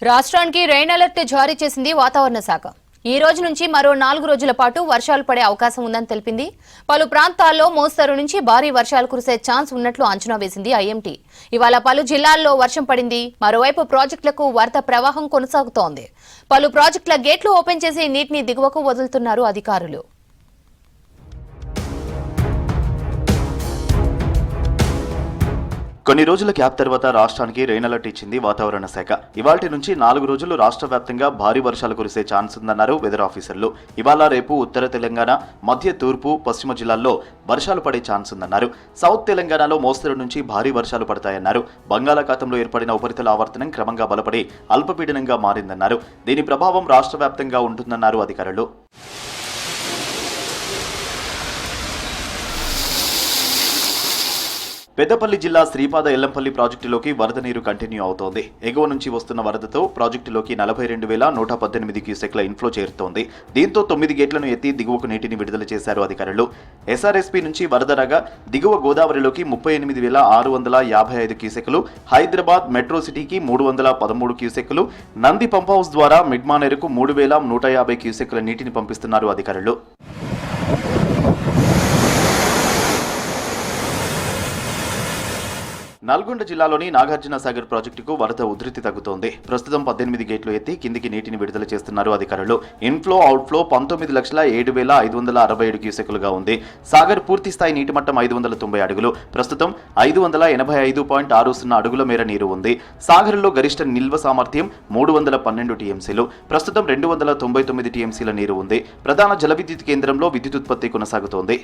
రాష్ట్రానికి rain alert జారీ చేసింది వాతావరణ శాఖ. ఈ రోజు నుంచి మరో 4 రోజుల పాటు వర్షాలు పడే అవకాశం ఉందని తెలిపింది. పలు ప్రాంతాల్లో మోస్తరు నుంచి భారీ వర్షాలు కురిసే ఛాన్స్ ఉన్నట్లు అంచనా వేసింది ఐఎంటీ. ఇవాళ పలు జిల్లాల్లో వర్షం పడింది. మరోవైపు ప్రాజెక్టులకు వరద ప్రవాహం కొనసాగుతోంది. పలు ప్రాజెక్టుల గేట్లు ఓపెన్ చేసి నీటిని దిగువకు వదులుతున్నారు అధికారులు. కొన్ని రోజుల గ్యాప్ తర్వాత రాష్ట్రానికి రెయిన్ అలర్ట్ ఇచ్చింది వాతావరణ శాఖ. ఇవాల్టి నుంచి 4 రోజులు రాష్ట్ర వ్యాప్తంగా భారీ వర్షాలు కురిసే ఛాన్స్ ఉందన్నారు వెదర్ ఆఫీసర్లు. ఇవాళ రేపు ఉత్తర తెలంగాణ, మధ్య తూర్పు, పశ్చిమ జిల్లాల్లో వర్షాలు పడే ఛాన్స్ ఉందన్నారు. సౌత్ తెలంగాణలో మోస్తరు నుంచి భారీ వర్షాలు పడతాయన్నారు. బంగాళాఖాతంలో ఏర్పడిన ఉపరితల ఆవర్తనం క్రమంగా బలపడి అల్పపీడనంగా మారిందన్నారు. దీని ప్రభావం రాష్ట్ర వ్యాప్తంగా ఉంటుందన్నారు అధికారులు. పెద్దపల్లి జిల్లా శ్రీపాద ఎల్లంపల్లి ప్రాజెక్టులోకి వరద నీరు కంటిన్యూ అవుతోంది. ఎగువ నుంచి వస్తున్న వరదతో ప్రాజెక్టులోకి 42,118 క్యూసెక్ల ఇన్ఫ్లో చేరుతోంది. దీంతో 9 గేట్లను ఎత్తి దిగువకు నీటిని విడుదల చేశారు అధికారులు. ఎస్ఆర్ఎస్పీ నుంచి వరద రాగా దిగువ గోదావరిలోకి 38,655 క్యూసెక్లు, హైదరాబాద్ మెట్రో సిటీకి 313 క్యూసెక్లు, నంది పంప్ హౌస్ ద్వారా మిడ్మానేరుకు 3,150 క్యూసెక్ల నీటిని పంపిస్తున్నారు అధికారులు. నల్గొండ జిల్లాలోని నాగార్జున సాగర్ ప్రాజెక్టుకు వరద ఉధృతి తగ్గుతోంది. ప్రస్తుతం 18 గేట్లు ఎత్తి కిందికి నీటిని విడుదల చేస్తున్నారు అధికారులు. ఇన్ఫ్లో అవుట్ఫ్లో 19,07,567 క్యూసెక్లుగా ఉంది. సాగర్ పూర్తి స్థాయి నీటి మట్టం 590 అడుగులు. ప్రస్తుతం 585.60 అడుగుల మేర నీరు ఉంది. సాగర్లో గరిష్ట నిల్వ సామర్థ్యం 312 టీఎంసీలు. ప్రస్తుతం 299 టీఎంసీల నీరు ఉంది. ప్రధాన జల విద్యుత్ కేంద్రంలో విద్యుత్ ఉత్పత్తి కొనసాగుతోంది.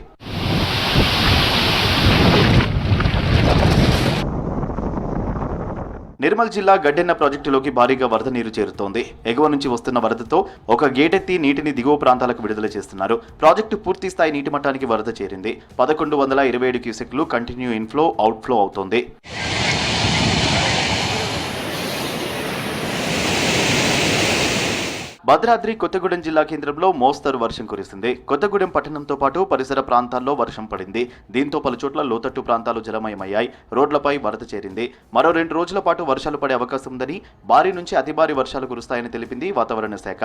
నిర్మల్ జిల్లా గడ్డెన్న ప్రాజెక్టులోకి భారీగా వరద నీరు చేరుతోంది. ఎగువ నుంచి వస్తున్న వరదతో ఒక గేటెత్తి నీటిని దిగువ ప్రాంతాలకు విడుదల చేస్తున్నారు. ప్రాజెక్టు పూర్తి స్థాయి నీటి మట్టానికి వరద చేరింది. 1127 క్యూసెక్లు కంటిన్యూ ఇన్ఫ్లో అవుట్ఫ్లో అవుతోంది. భద్రాద్రి కొత్తగూడెం జిల్లా కేంద్రంలో మోస్తరు వర్షం కురిసింది. కొత్తగూడెం పట్టణంతో పాటు పరిసర ప్రాంతాల్లో వర్షం పడింది. దీంతో పలుచోట్ల లోతట్టు ప్రాంతాలు జలమయమయ్యాయి. రోడ్లపై వరద చేరింది. మరో 2 రోజుల పాటు వర్షాలు పడే అవకాశం ఉందని, భారీ నుంచి అతి భారీ వర్షాలు కురుస్తాయని తెలిపింది వాతావరణ శాఖ.